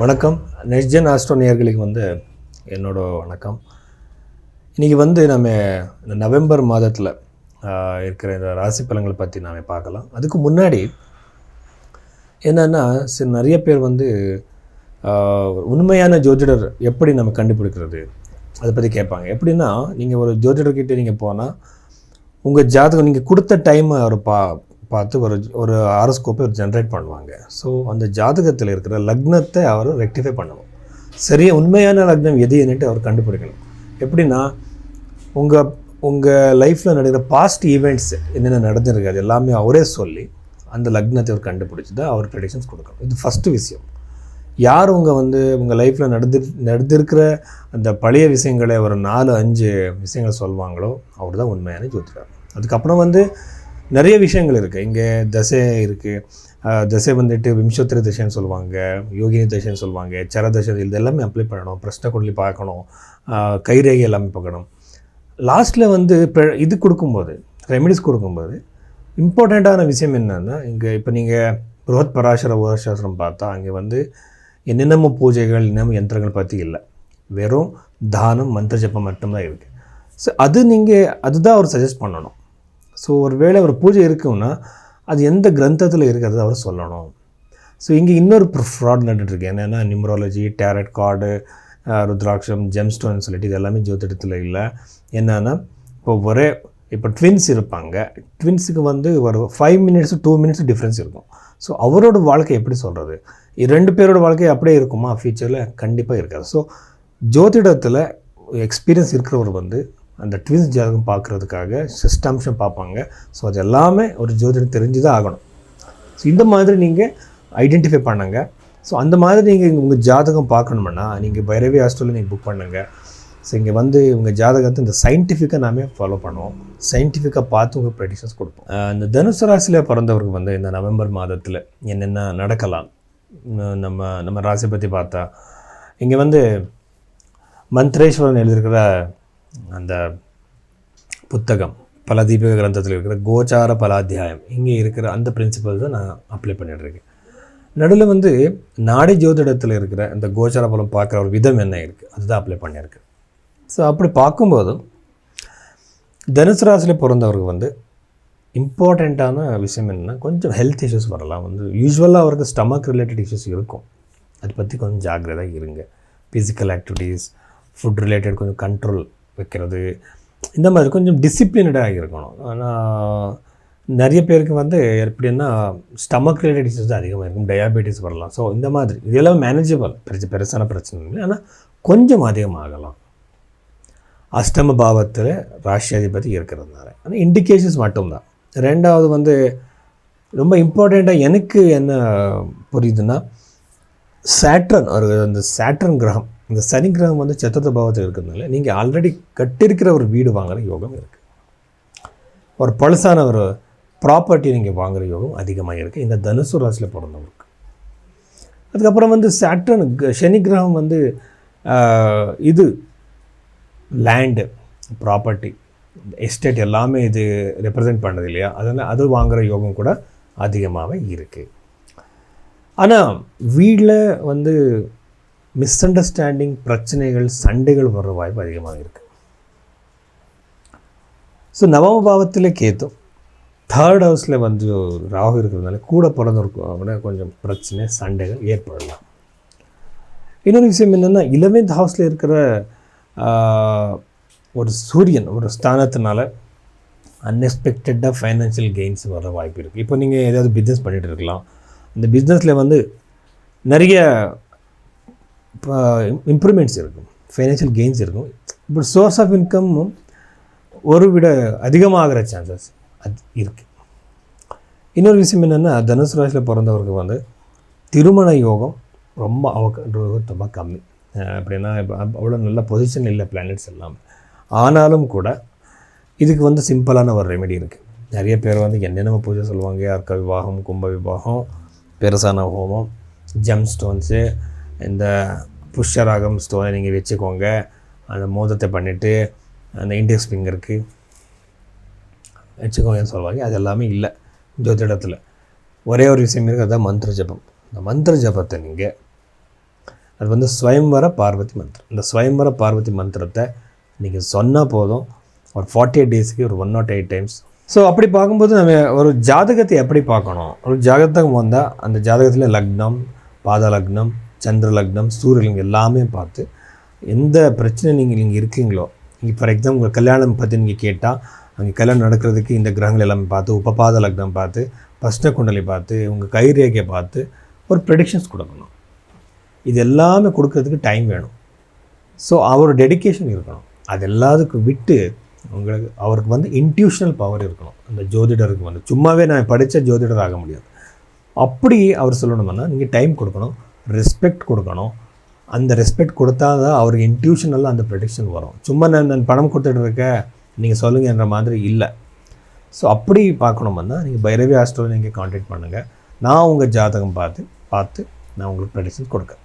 வணக்கம். NextGen astro நேயர்களுக்கு என்னோட வணக்கம். இன்றைக்கி நம்ம இந்த நவம்பர் மாதத்தில் இருக்கிற இந்த ராசி பலன்களை பற்றி நாம் பார்க்கலாம். அதுக்கு முன்னாடி என்னென்னா, நிறைய பேர் உண்மையான ஜோதிடர் எப்படி நம்ம கண்டுபிடிக்கிறது அதை பற்றி கேட்பாங்க. எப்படின்னா, நீங்கள் ஒரு ஜோதிடர்கிட்ட நீங்கள் போனால் உங்கள் ஜாதகம் நீங்கள் கொடுத்த டைமை அவர் பார்த்து ஒரு ஹாரோஸ்கோப்பை ஒரு ஜென்ரேட் பண்ணுவாங்க. ஸோ அந்த ஜாதகத்தில் இருக்கிற லக்னத்தை அவர் ரெக்டிஃபை பண்ணணும். சரியாக உண்மையான லக்னம் எது என்னட்டு அவர் கண்டுபிடிக்கணும். எப்படின்னா, உங்கள் லைஃப்பில் நடக்கிற பாஸ்ட் ஈவெண்ட்ஸ் என்னென்ன நடந்திருக்கு அது எல்லாமே அவரே சொல்லி அந்த லக்னத்தை அவர் கண்டுபிடிச்சி தான் அவர் ப்ரெடிக்ஷன்ஸ் கொடுக்கணும். இது ஃபஸ்ட்டு விஷயம். யார் உங்கள் லைஃப்பில் நடந்திருக்கிற அந்த பழைய விஷயங்களை ஒரு 4-5 விஷயங்கள் சொல்லுவாங்களோ அவர் தான் உண்மையான ஜோதிடர். அதுக்கப்புறம் நிறைய விஷயங்கள் இருக்குது. இங்கே தசை இருக்குது. தசை விம்சோத்திர தசைன்னு சொல்லுவாங்க, யோகினி தசைன்னு சொல்லுவாங்க, சர தசை. இது எல்லாமே அப்ளை பண்ணணும். பிரஷ்ன குண்டலி பார்க்கணும், கைரேகை எல்லாமே பார்க்கணும். லாஸ்ட்டில் இது கொடுக்கும்போது, ரெமெடிஸ் கொடுக்கும்போது இம்பார்ட்டண்ட்டான விஷயம் என்னென்னா, இங்கே இப்போ நீங்கள் புருஹத் பராசர ஓரசாஸ்திரம் பார்த்தா அங்கே என்னென்ன பூஜைகள் என்னென்ன யந்திரங்கள் பற்றி இல்லை, வெறும் தானம் மந்திர ஜப்பம் மட்டும்தான் இருக்குது. ஸோ அதுதான் அவர் சஜஸ்ட் பண்ணணும். ஸோ ஒரு வேளை ஒரு பூஜை இருக்குன்னா அது எந்த கிரந்தத்தில் இருக்கிறது அவர் சொல்லணும். ஸோ இங்கே இன்னொரு ஃப்ராட் நடந்துட்டுருக்கு. என்னென்னா, நியூமராலஜி, டேரட் கார்டு, ருத்ராட்சம், ஜெம்ஸ்டோன்னு சொல்லிட்டு இது எல்லாமே ஜோதிடத்தில் இல்லை. என்னென்னா, இப்போ ட்வின்ஸ் இருப்பாங்க. ட்வின்ஸுக்கு ஒரு 5 minutes 2 minutes டிஃப்ரென்ஸ் இருக்கும். ஸோ அவரோட வாழ்க்கை எப்படி சொல்கிறது? 2 பேரோட வாழ்க்கை அப்படியே இருக்குமா ஃப்யூச்சரில்? கண்டிப்பாக இருக்காது. ஸோ ஜோதிடத்தில் எக்ஸ்பீரியன்ஸ் இருக்கிறவர் அந்த ட்வின்ஸ் ஜாதகம் பார்க்குறதுக்காக சிஸ்டம்ஷம் பார்ப்பாங்க. ஸோ அது எல்லாமே ஒரு ஜோதிடம் தெரிஞ்சு தான் ஆகணும். ஸோ இந்த மாதிரி நீங்கள் ஐடென்டிஃபை பண்ணுங்க. ஸோ அந்த மாதிரி நீங்கள் உங்கள் ஜாதகம் பார்க்கணுமுன்னா நீங்கள் பைரவி ஹாஸ்டலில் நீங்கள் புக் பண்ணுங்கள். ஸோ இங்கே உங்கள் ஜாதகத்தை இந்த சயின்டிஃபிக்காக நாமே ஃபாலோ பண்ணுவோம். சயின்டிஃபிக்காக பார்த்து உங்கள் ப்ரெடிக்ஷன்ஸ் கொடுப்போம். இந்த தனுசு ராசியில் பிறந்தவருக்கு இந்த நவம்பர் மாதத்தில் என்னென்ன நடக்கலாம், நம்ம ராசி பற்றி பார்த்தா, இங்கே மந்த்ரேஸ்வரன் எழுதியிருக்கிற அந்த புத்தகம் பலதீபிக கிரந்தத்தில் இருக்கிற கோச்சார பலாத்தியாயம், இங்கே இருக்கிற அந்த பிரின்சிபல் தான் நான் அப்ளை பண்ணிட்டுருக்கேன். நடுவில் நாடி ஜோதிடத்தில் இருக்கிற அந்த கோச்சார பலம் பார்க்குற ஒரு விதம் என்ன இருக்குது அதுதான் அப்ளை பண்ணியிருக்கேன். ஸோ அப்படி பார்க்கும்போது தனுசு ராசியில் பிறந்தவருக்கு இம்பார்ட்டண்ட்டான விஷயம் என்னென்னா, கொஞ்சம் ஹெல்த் இஷ்யூஸ் வரலாம். யூஸ்வலாக அவருக்கு ஸ்டமக் ரிலேட்டட் இஷ்யூஸ் இருக்கும். அதை பற்றி கொஞ்சம் ஜாக்கிரதையாக இருங்க. ஃபிசிக்கல் ஆக்டிவிட்டீஸ், ஃபுட் ரிலேட்டட் கொஞ்சம் கண்ட்ரோல் வைக்கிறது, இந்த மாதிரி கொஞ்சம் டிசிப்ளினடாக இருக்கணும். ஆனால் நிறைய பேருக்கு எப்படின்னா ஸ்டமக் ரிலேட்டட் இஷ்யூஸ் தான் அதிகமாக இருக்கும். டயாபெட்டிஸ் வரலாம். ஸோ இந்த மாதிரி இதெல்லாம் மேனேஜபிள், பெருசான பிரச்சனை இல்லை. ஆனால் கொஞ்சம் அதிகமாகலாம். அஷ்டம பாவத்தில் ராசியாதிபதி இருக்கிறதுனால. ஆனால் இண்டிகேஷன்ஸ் மட்டும்தான். ரெண்டாவது ரொம்ப இம்பார்ட்டண்ட்டாக எனக்கு என்ன புரியுதுன்னா, சேட்ரன் அந்த சேட்ரன் கிரகம், இந்த சனி கிரகம் சதுர்த்த பாவத்தில் இருக்கிறதுனால நீங்கள் ஆல்ரெடி கட்டியிருக்கிற ஒரு வீடு வாங்குகிற யோகம் இருக்குது. ஒரு பழசான ஒரு ப்ராப்பர்ட்டி நீங்கள் வாங்குகிற யோகம் அதிகமாக இருக்குது இந்த தனுசு ராசியில் பிறந்தவருக்கு. அதுக்கப்புறம் சேட்ரன் சனி கிரகம் இது லேண்டு, ப்ராப்பர்ட்டி, எஸ்டேட் எல்லாமே இது ரெப்ரசன்ட் பண்ணது இல்லையா, அதனால் அது வாங்குகிற யோகம் கூட அதிகமாகவே இருக்குது. ஆனால் வீட்டில் மிஸ் அண்டர்ஸ்டாண்டிங், பிரச்சனைகள், சண்டைகள் வர்ற வாய்ப்பு அதிகமாக இருக்குது. ஸோ நவம பாவத்தில் கேத்து, 3rd ஹவுஸில் ராகு இருக்கிறதுனால கூட பிறந்தவருக்கு கொஞ்சம் பிரச்சனை, சண்டைகள் ஏற்படலாம். இன்னொரு விஷயம் என்னென்னா, 11th ஹவுஸில் இருக்கிற ஒரு சூரியன் ஒரு ஸ்தானத்தினால அன்எக்ஸ்பெக்டடாக ஃபைனான்ஷியல் கெயின்ஸ் வர வாய்ப்பு இருக்குது. இப்போ நீங்கள் ஏதாவது பிஸ்னஸ் பண்ணிகிட்டு இருக்கலாம். அந்த பிஸ்னஸில் நிறைய இம்ப்ரூவ்மெண்ட்ஸ் இருக்கும், ஃபைனான்ஷியல் கெயின்ஸ் இருக்கும். இப்போ சோர்ஸ் ஆஃப் இன்கம் ஒரு விட அதிகமாகிற சான்சஸ் அது இருக்குது. இன்னொரு விஷயம் என்னென்னா, தனுசு ராசியில் பிறந்தவருக்கு திருமண யோகம் ரொம்ப கம்மி. அப்படின்னா இப்போ அவ்வளோ நல்ல பொசிஷன் இல்லை பிளானட்ஸ் எல்லாம். ஆனாலும் கூட இதுக்கு சிம்பிளான ஒரு ரெமெடி இருக்குது. நிறைய பேர் என்னென்ன பூஜை சொல்லுவாங்க, அர்க்க விவாகம், கும்ப விவாகம், பெருசான ஹோமம், ஜெம் ஸ்டோன்ஸு, இந்த புஷ்யராகம் ஸ்டோனை நீங்கள் வச்சுக்கோங்க. அந்த மோதத்தை பண்ணிவிட்டு அந்த இண்டெக்ஸ் ஃபிங்கருக்கு வச்சுக்கோங்கன்னு சொல்லுவாங்க. அது எல்லாமே இல்லை ஜோதிடத்தில். ஒரே ஒரு விஷயம் இருக்குது, அதுதான் மந்திர ஜபம். இந்த மந்திர ஜபத்தை நீங்கள் அது வந்து ஸ்வயம்வர பார்வதி மந்திரம். இந்த ஸ்வயம்வர பார்வதி மந்திரத்தை நீங்கள் சொன்னால் போதும், ஒரு 48 டேஸுக்கு ஒரு 108 டைம்ஸ். ஸோ அப்படி பார்க்கும்போது நம்ம ஒரு ஜாதகத்தை எப்படி பார்க்கணும்? ஒரு ஜாதகம் வந்தால் அந்த ஜாதகத்தில் லக்னம், பாத லக்னம், சந்திர லக்னம், சூரியலிங்கம் எல்லாமே பார்த்து எந்த பிரச்சனை நீங்கள் இருக்கீங்களோ, நீங்கள் ஃபார் எக்ஸாம்பிள் உங்கள் கல்யாணம் பற்றி நீங்கள் கேட்டால் அங்கே கல்யாணம் நடக்கிறதுக்கு இந்த கிரகங்கள் எல்லாமே பார்த்து, உபபாத லக்னம் பார்த்து, பஸ்ன குண்டலி பார்த்து, உங்கள் கைரேகையை பார்த்து ஒரு ப்ரெடிக்ஷன்ஸ் கொடுக்கணும். இது எல்லாமே கொடுக்கறதுக்கு டைம் வேணும். ஸோ அவர் டெடிக்கேஷன் இருக்கணும். அது எல்லாத்துக்கும் விட்டு உங்களுக்கு அவருக்கு வந்து இன்ட்யூஷனல் பவர் இருக்கணும். அந்த ஜோதிடருக்கு வந்து சும்மாவே நான் படித்த ஜோதிடர் ஆக முடியாது. அப்படி அவர் சொல்லணும்னா நீங்கள் டைம் கொடுக்கணும், ரெஸ்பெக்ட் கொடுக்கணும். அந்த ரெஸ்பெக்ட் கொடுத்தா தான் அவருக்கு இன்ட்யூஷனெல்லாம் அந்த ப்ரெடிக்ஷன் வரும். சும்மா நான் பணம் கொடுத்துட்டு இருக்கேன் நீங்கள் சொல்லுங்கன்ற மாதிரி இல்லை. ஸோ அப்படி பார்க்கணும்னா நீங்கள் பைரவி ஆஸ்ட்ரோ நீங்கள் கான்டாக்ட் பண்ணுங்கள். நான் உங்கள் ஜாதகம் பார்த்து நான் உங்களுக்கு ப்ரெடிக்ஷன் கொடுக்குறேன்.